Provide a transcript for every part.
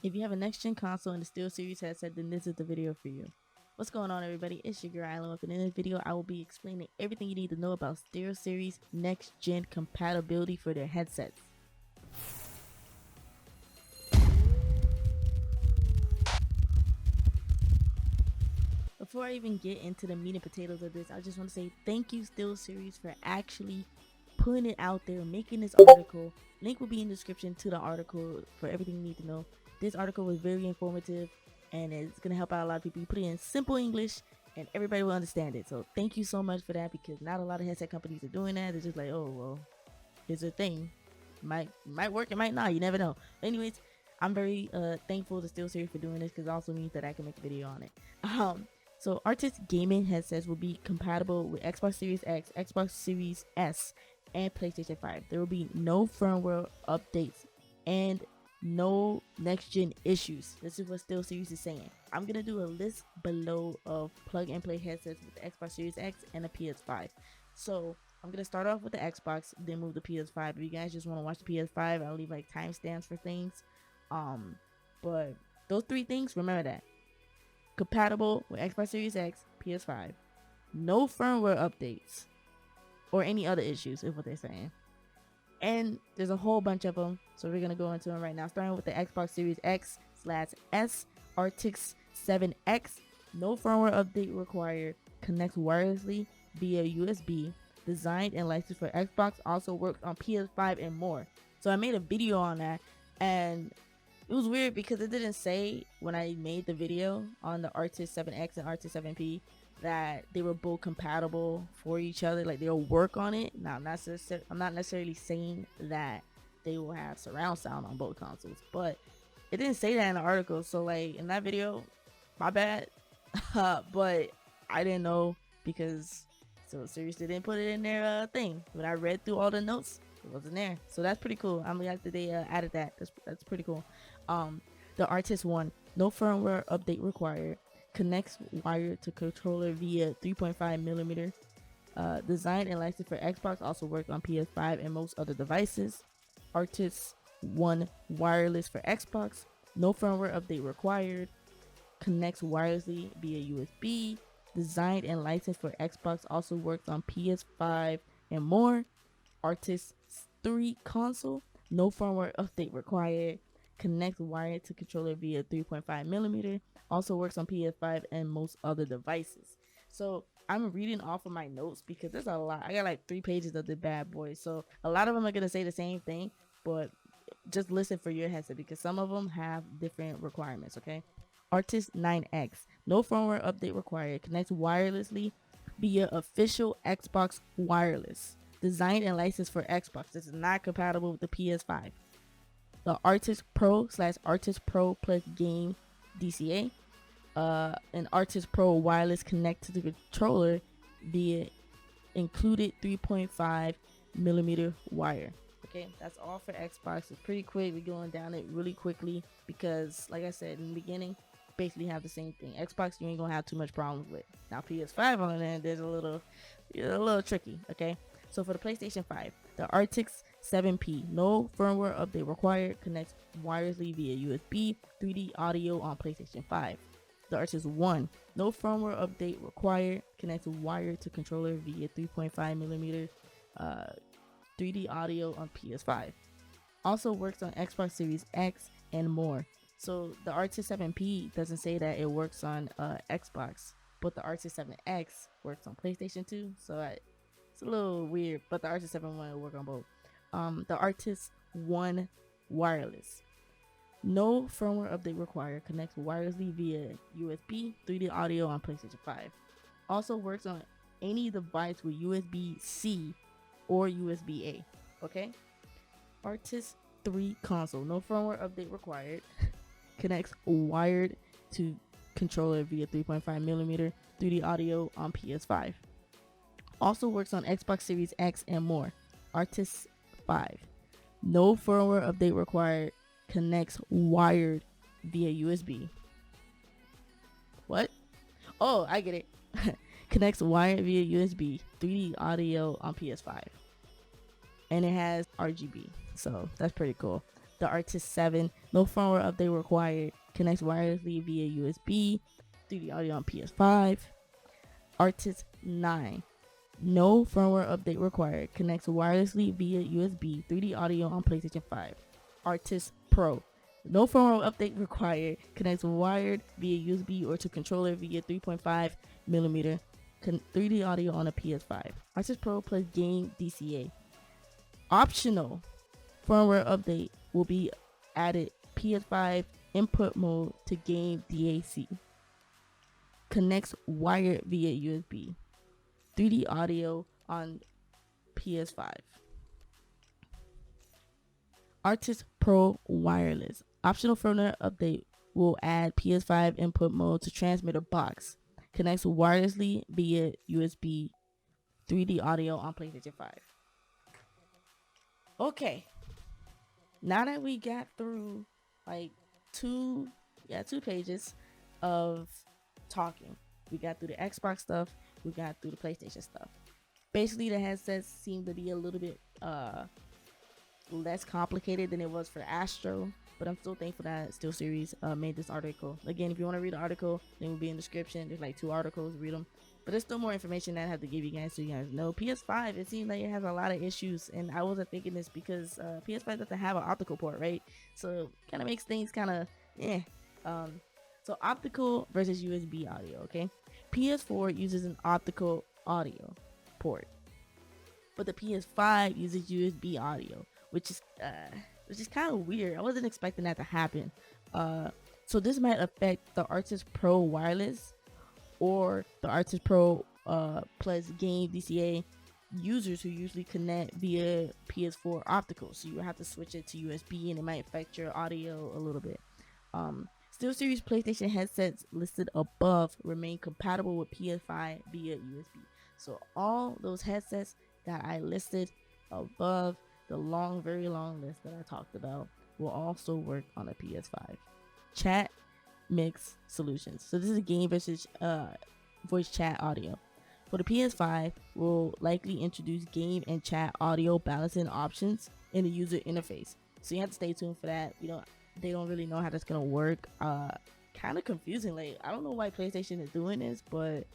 If you have a next-gen console and the SteelSeries headset, then this is the video for you. What's going on, everybody? It's your girl Island, and in this video, I will be explaining everything you need to know about SteelSeries next-gen compatibility for their headsets. Before I even get into the meat and potatoes of this, I just want to say thank you, SteelSeries, for actually putting it out there, making this article. Link will be in the description to the article for everything you need to know. This article was very informative and it's going to help out a lot of people. You put it in simple English and everybody will understand it. So thank you so much for that, because not a lot of headset companies are doing that. They're just like, oh, well, here's a thing. Might work, it might not. You never know. But anyways, I'm very thankful to SteelSeries for doing this, because it also means that I can make a video on it. So Arctis gaming headsets will be compatible with Xbox Series X, Xbox Series S, and PlayStation 5. There will be no firmware updates and no next-gen issues. This is what SteelSeries is saying. I'm going to do a list below of plug-and-play headsets with the Xbox Series X and the PS5. So I'm going to start off with the Xbox, then move to PS5. If you guys just want to watch the PS5, I'll leave like timestamps for things. But those three things, remember that. Compatible with Xbox Series X, PS5. No firmware updates or any other issues is what they're saying. And there's a whole bunch of them, so we're gonna go into them right now. Starting with the Xbox Series X/S, Arctis 7X. No firmware update required. Connects wirelessly via USB. Designed and licensed for Xbox. Also works on PS5 and more. So I made a video on that, and it was weird because it didn't say when I made the video on the Arctis 7X and Arctis 7P that they were both compatible for each other, like they'll work on it. Now, I'm not necessarily saying that they will have surround sound on both consoles, but it didn't say that in the article. So like in that video, my bad. But I didn't know, because so seriously didn't put it in their thing. When I read through all the notes, it wasn't there. So that's pretty cool. I'm glad that they added that. That's pretty cool. The Arctis 1, no firmware update required. Connects wire to controller via 3.5mm. Designed and licensed for Xbox. Also worked on PS5 and most other devices. Arctis 1 wireless for Xbox. No firmware update required. Connects wirelessly via USB. Designed and licensed for Xbox. Also works on PS5 and more. Arctis 3 console. No firmware update required. Connects wired to controller via 3.5mm. Also works on PS5 and most other devices. So I'm reading off of my notes because there's a lot. I got like 3 pages of the bad boy. So a lot of them are going to say the same thing, but just listen for your headset because some of them have different requirements, okay? Arctis 9X. No firmware update required. Connects wirelessly via official Xbox wireless. Designed and licensed for Xbox. This is not compatible with the PS5. The Arctis Pro/Arctis Pro Plus Game DCA. An Arctis Pro wireless connect to the controller via included 3.5mm wire. Okay, that's all for Xbox. It's pretty quick. We're going down it really quickly because, like I said in the beginning, basically have the same thing. Xbox, you ain't gonna have too much problems with. Now PS5 on the end, there's a little tricky. Okay, so for the PlayStation 5, the Arctis 7P, no firmware update required. Connects wirelessly via USB. 3D audio on PlayStation 5. The Arctis 1, no firmware update required. Connects wired to controller via 3.5mm. 3D audio on PS5. Also works on Xbox Series X and more. So the Arctis 7P doesn't say that it works on Xbox, but the Arctis 7X works on PlayStation 2. So it's a little weird, but the Arctis 7 will work on both. The Arctis 1 wireless. No firmware update required. Connects wirelessly via USB. 3D audio on PlayStation 5. Also works on any device with USB-C or USB-A. Okay? Arctis 3 console. No firmware update required. Connects wired to controller via 3.5mm. 3D audio on PS5. Also works on Xbox Series X and more. Arctis 5. No firmware update required. Connects wired via USB. What? Oh, I get it. Connects wired via USB. 3D audio on PS5. And it has RGB. So that's pretty cool. The Arctis 7, no firmware update required, connects wirelessly via USB, 3D audio on PS5. Arctis 9, no firmware update required, connects wirelessly via USB, 3D audio on PlayStation 5. Arctis Pro, no firmware update required, connects wired via USB or to controller via 3.5 millimeter 3D audio on a PS5. Arctis Pro plus game DCA. Optional firmware update will be added PS5 input mode to game DAC. Connects wired via USB. 3D audio on PS5. Arctis Pro wireless. Optional firmware update will add PS5 input mode to transmitter box. Connects wirelessly via USB. 3D audio on PlayStation 5. Okay. Now that we got through like two pages of talking, we got through the Xbox stuff, we got through the PlayStation stuff. Basically, the headsets seem to be a little bit less complicated than it was for Astro, but I'm still thankful that SteelSeries made this article. Again, if you want to read the article, link will be in the description. There's like 2 articles, read them. But there's still more information that I have to give you guys so you guys know. PS5, it seems like it has a lot of issues, and I wasn't thinking this because PS5 doesn't have an optical port, right? So kind of makes things kind of so optical versus USB audio, okay? PS4 uses an optical audio port, but the PS5 uses USB audio, which is kind of weird. I wasn't expecting that to happen. So this might affect the Arctis Pro wireless or the Arctis Pro plus game DCA users who usually connect via PS4 optical. So you have to switch it to USB, and it might affect your audio a little bit. SteelSeries PlayStation headsets listed above remain compatible with PS5 via USB. So all those headsets that I listed above, the very long list that I talked about, will also work on a PS5. Chat mix solutions. So this is a game versus voice chat audio. For the PS5, we'll likely introduce game and chat audio balancing options in the user interface. So you have to stay tuned for that. They don't really know how that's gonna work. Kind of confusing. Like, I don't know why PlayStation is doing this, but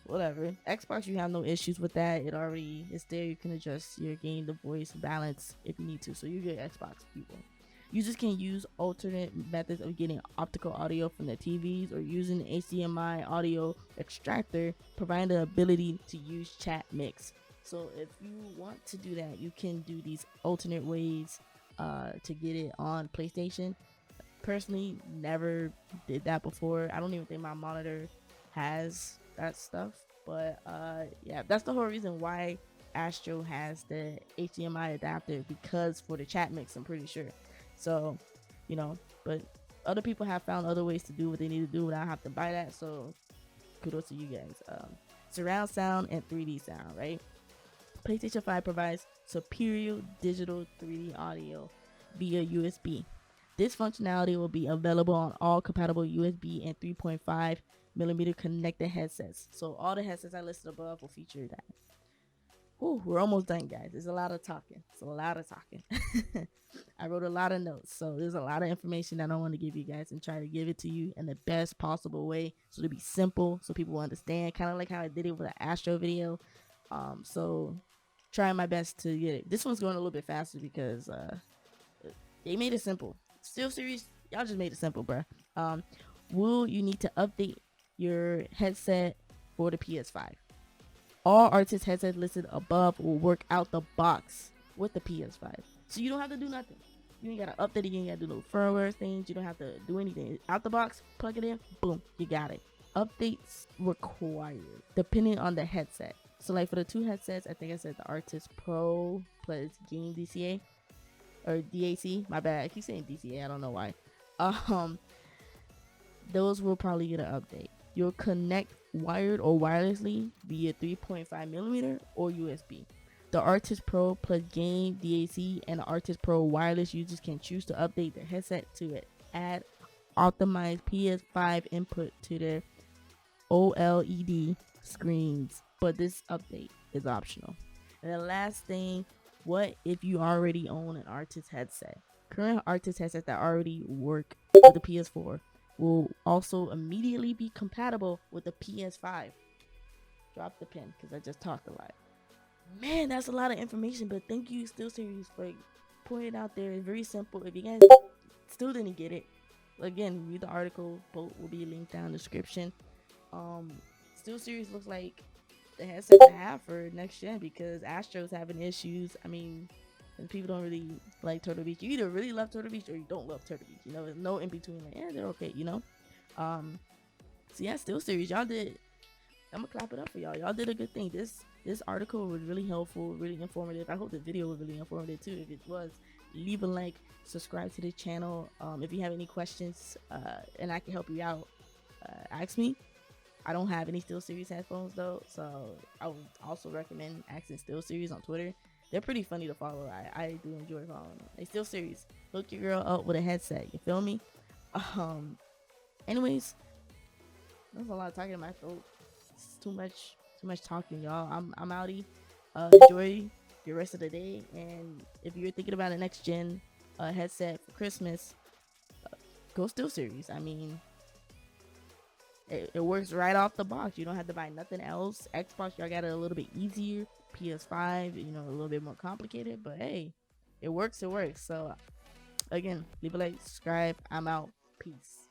whatever. Xbox, you have no issues with that. It already is there. You can adjust your game, the voice balance if you need to. So you're good, Xbox people. Users can use alternate methods of getting optical audio from their TVs or using the HDMI audio extractor, providing the ability to use chat mix. So if you want to do that, you can do these alternate ways to get it on PlayStation. Personally, never did that before. I don't even think my monitor has that stuff, but yeah, that's the whole reason why Astro has the HDMI adapter, because for the chat mix, I'm pretty sure. So but other people have found other ways to do what they need to do without having to buy that, so kudos to you guys. Surround sound and 3D sound, right? PlayStation 5 provides superior digital 3D audio via USB. This functionality will be available on all compatible USB and 3.5 millimeter connected headsets. So all the headsets I listed above will feature that. Whew, we're almost done, guys. There's a lot of talking. I wrote a lot of notes, so there's a lot of information that I want to give you guys and try to give it to you in the best possible way, so to be simple, so people will understand, kind of like how I did it with the Astro video. So trying my best to get it. This one's going a little bit faster because they made it simple. SteelSeries, y'all just made it simple, bruh. Will you need to update your headset for the PS5? All Arctis headsets listed above will work out the box with the PS5. So you don't have to do nothing. You ain't got to update it. You ain't got to do no firmware things. You don't have to do anything. Out the box, plug it in, boom, you got it. Updates required depending on the headset. So like for the 2 headsets, I think I said the Arctis Pro plus game DCA or DAC. My bad. I keep saying DCA. I don't know why. Those will probably get an update. You'll connect wired or wirelessly via 3.5 millimeter or USB. The Arctis Pro plus game DAC and the Arctis Pro wireless users can choose to update their headset to add optimized PS5 input to their OLED screens, but this update is optional. And the last thing, what if you already own an Arctis headset? current Arctis headsets that already work with the PS4 will also immediately be compatible with the PS5. Drop the pen because I just talked a lot. Man, that's a lot of information, but thank you, SteelSeries, for putting it out there. It's very simple. If you guys still didn't get it, again, read the article. Both will be linked down in the description. SteelSeries looks like the headset to have for next gen because Astro's having issues. I mean, and people don't really like Turtle Beach. You either really love Turtle Beach or you don't love Turtle Beach. You know, there's no in between. Like, yeah, they're okay. You know. So yeah, SteelSeries, y'all did. I'm gonna clap it up for y'all. Y'all did a good thing. This article was really helpful, really informative. I hope the video was really informative too. If it was, leave a like, subscribe to the channel. If you have any questions, and I can help you out, ask me. I don't have any SteelSeries headphones though, so I would also recommend asking SteelSeries on Twitter. They're pretty funny to follow. I do enjoy following them. Like SteelSeries, hook your girl up with a headset. You feel me? Anyways, there's a lot of talking in my throat. It's too much talking, y'all. I'm outie. Enjoy your rest of the day, and if you're thinking about a next gen headset for Christmas, go SteelSeries. I mean, it works right off the box. You don't have to buy nothing else. Xbox, y'all got it a little bit easier. PS5, you know, a little bit more complicated, but hey, it works. So again, leave a like, subscribe. I'm out. Peace.